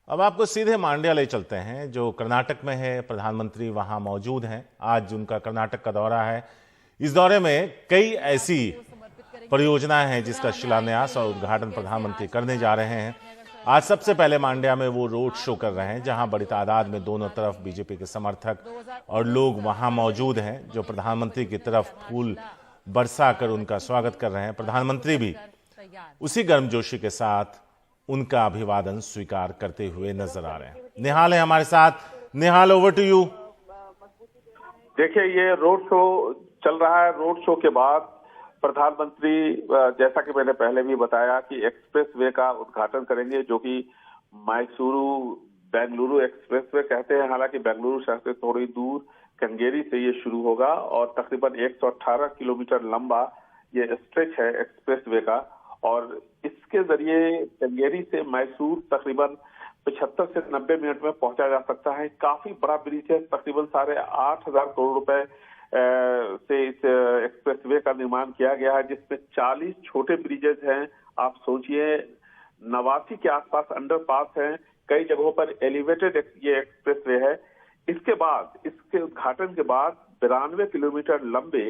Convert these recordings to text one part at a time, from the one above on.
अब आपको सीधे मांड्या ले चलते हैं, जो कर्नाटक में है। प्रधानमंत्री वहां मौजूद हैं। आज उनका कर्नाटक का दौरा है। इस दौरे में कई ऐसी परियोजनाएं हैं जिसका शिलान्यास और उद्घाटन प्रधानमंत्री करने जा रहे हैं। आज सबसे पहले मांड्या में वो रोड शो कर रहे हैं, जहां बड़ी तादाद में दोनों तरफ बीजेपी के समर्थक और लोग वहां मौजूद हैं, जो प्रधानमंत्री की तरफ फूल बरसा कर उनका स्वागत कर रहे हैं। प्रधानमंत्री भी उसी गर्मजोशी के साथ उनका अभिवादन स्वीकार करते हुए नजर आ रहे हैं। निहाल है हमारे साथ। निहाल, ओवर टू यू। देखिए, ये रोड शो चल रहा है। रोड शो के बाद प्रधानमंत्री, जैसा कि मैंने पहले भी बताया, कि एक्सप्रेस वे का उद्घाटन करेंगे, जो कि मैसूरू बेंगलुरु एक्सप्रेस वे कहते हैं। हालांकि बेंगलुरु शहर से थोड़ी दूर कंगेरी से ये शुरू होगा और तकरीबन 118 किलोमीटर लंबा ये स्ट्रेच है एक्सप्रेस वे का। और इसके जरिए कंगेरी से मैसूर तकरीबन 75 से 90 मिनट में पहुंचा जा सकता है। काफी बड़ा ब्रिज है। तकरीबन 8,500 करोड़ रुपए से इस एक्सप्रेस वे का निर्माण किया गया है, जिसमें 40 छोटे ब्रिजेज हैं। आप सोचिए, 89 के आसपास अंडरपास हैं। कई जगहों पर एलिवेटेड ये एक्सप्रेस वे है। इसके बाद, इसके उद्घाटन के बाद 92 किलोमीटर लंबे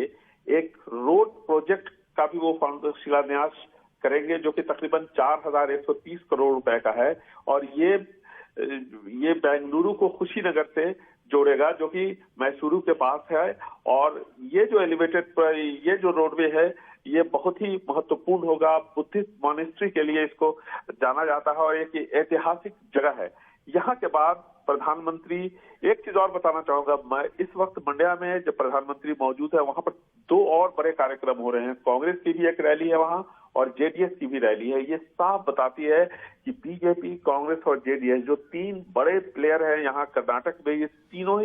एक रोड प्रोजेक्ट का भी वो शिलान्यास करेंगे, जो कि तकरीबन 4,130 करोड़ रुपए का है। और ये बेंगलुरु को कुशीनगर से जोड़ेगा, जो कि मैसूरू के पास है। और ये जो ये जो रोडवे है, ये बहुत ही महत्वपूर्ण होगा। बुद्धिस्ट मॉनेस्ट्री के लिए इसको जाना जाता है और एक ऐतिहासिक जगह है। यहाँ के बाद प्रधानमंत्री, एक चीज और बताना चाहूंगा मैं, इस वक्त मंड्या में जब प्रधानमंत्री मौजूद है, वहां पर 2 और बड़े कार्यक्रम हो रहे हैं। कांग्रेस की भी एक रैली है वहां और जेडीएस की भी रैली है। ये साफ बताती है कि बीजेपी, कांग्रेस और जेडीएस, जो 3 बड़े प्लेयर हैं यहाँ कर्नाटक में, ये तीनों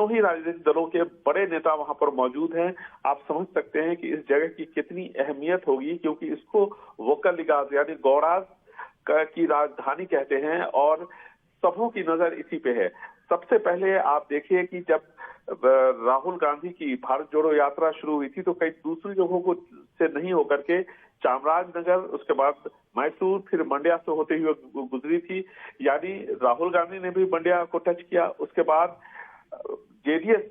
ही राजनीतिक दलों के बड़े नेता वहां पर मौजूद हैं। आप समझ सकते हैं कि इस जगह की कितनी अहमियत होगी, क्योंकि इसको वोक्कलिगाज यानी गौड़ास की राजधानी कहते हैं और सबों की नजर इसी पे है। सबसे पहले आप देखिए कि जब राहुल गांधी की भारत जोड़ो यात्रा शुरू हुई थी, तो कई दूसरी जगहों को से नहीं होकर के चामराजनगर, उसके बाद मैसूर, फिर मंड्या से होते हुए गुजरी थी। यानी राहुल गांधी ने भी मंड्या को टच किया। उसके बाद जेडीएस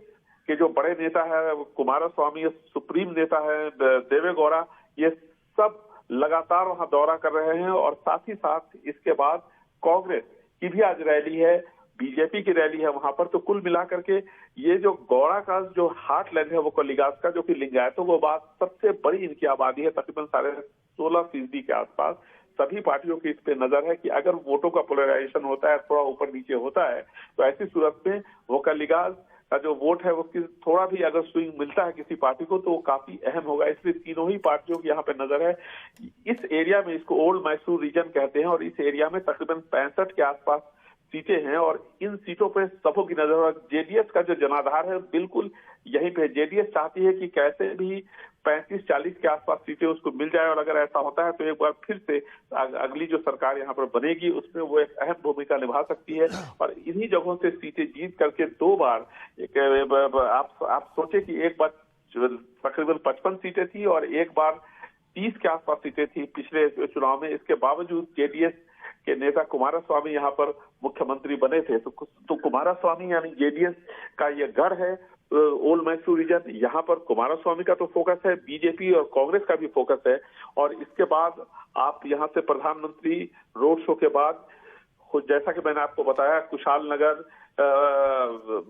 के जो बड़े नेता है, कुमारस्वामी, सुप्रीम नेता है देवेगौड़ा, ये सब लगातार वहां दौरा कर रहे हैं। और साथ ही साथ इसके बाद कांग्रेस की भी आज रैली है, बीजेपी की रैली है वहां पर। तो कुल मिलाकर के ये जो गौड़ा का जो हार्टलैंड है वो कोलिगास का, जो कि लिंगायतों को बाद सबसे बड़ी इनकी आबादी है, तकरीबन 16.5% के आसपास। सभी पार्टियों की इस पे नजर है कि अगर वोटों का पोलराइजेशन होता है, थोड़ा ऊपर नीचे होता है, तो ऐसी सूरत में वो कोलिगास का जो वोट है वो थोड़ा भी अगर स्विंग मिलता है किसी पार्टी को, तो वो काफी अहम होगा। इसलिए तीनों ही पार्टियों की यहाँ पे नजर है। इस एरिया में, इसको ओल्ड मैसूर रीजन कहते हैं, और इस एरिया में तकरीबन 65 के आसपास सीटें हैं और इन सीटों पे सबों की नजर है। जेडीएस का जो जनाधार है बिल्कुल यहीं पे। जेडीएस चाहती है कि कैसे भी 35-40 के आसपास सीटें उसको मिल जाए, और अगर ऐसा होता है तो एक बार फिर से अगली जो सरकार यहाँ पर बनेगी उसमें वो एक अहम भूमिका निभा सकती है। और इन्हीं जगहों से सीटें जीत करके 2 बार आप सोचे कि एक बार तकरीबन 55 सीटें थी और एक बार 30 के आसपास सीटें थी पिछले चुनाव में। इसके बावजूद जेडीएस के नेता कुमारस्वामी यहाँ पर मुख्यमंत्री बने थे। तो कुमारस्वामी यानी जेडीएस का ये गढ़ है ओल्ड मैसूर रीजन। यहाँ पर कुमारस्वामी का तो फोकस है, बीजेपी और कांग्रेस का भी फोकस है। और इसके बाद आप यहाँ से प्रधानमंत्री रोड शो के बाद, जैसा कि मैंने आपको बताया, कुशाल नगर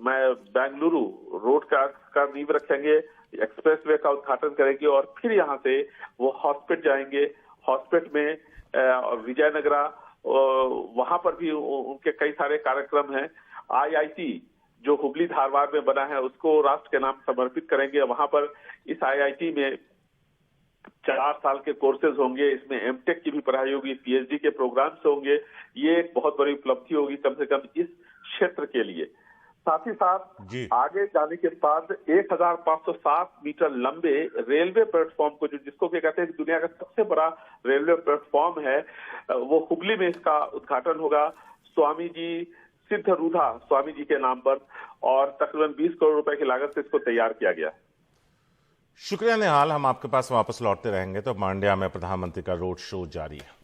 में बेंगलुरु रोड का नींव रखेंगे, एक्सप्रेस वे का उद्घाटन करेंगे और फिर यहाँ से वो हॉस्पिट जाएंगे। हॉस्पिट में विजयनगरा, वहां पर भी उनके कई सारे कार्यक्रम हैं। आईआईटी जो हुबली धारवाड़ में बना है, उसको राष्ट्र के नाम समर्पित करेंगे। वहां पर इस आईआईटी में 4 साल के कोर्सेज होंगे, इसमें एमटेक की भी पढ़ाई होगी, पीएचडी के प्रोग्राम्स होंगे। ये एक बहुत बड़ी उपलब्धि होगी कम से कम इस क्षेत्र के लिए। साथ ही साथ आगे जाने के बाद 1507 मीटर लंबे रेलवे प्लेटफॉर्म को, जिसको क्या कहते हैं दुनिया का सबसे बड़ा रेलवे प्लेटफॉर्म है, वो हुबली में इसका उद्घाटन होगा स्वामी जी सिद्धरूढ़ा स्वामी जी के नाम पर, और तकरीबन 20 करोड़ रुपए की लागत से इसको तैयार किया गया। शुक्रिया निहाल, हम आपके पास वापस लौटते रहेंगे। तो मांड्या में प्रधानमंत्री का रोड शो जारी है।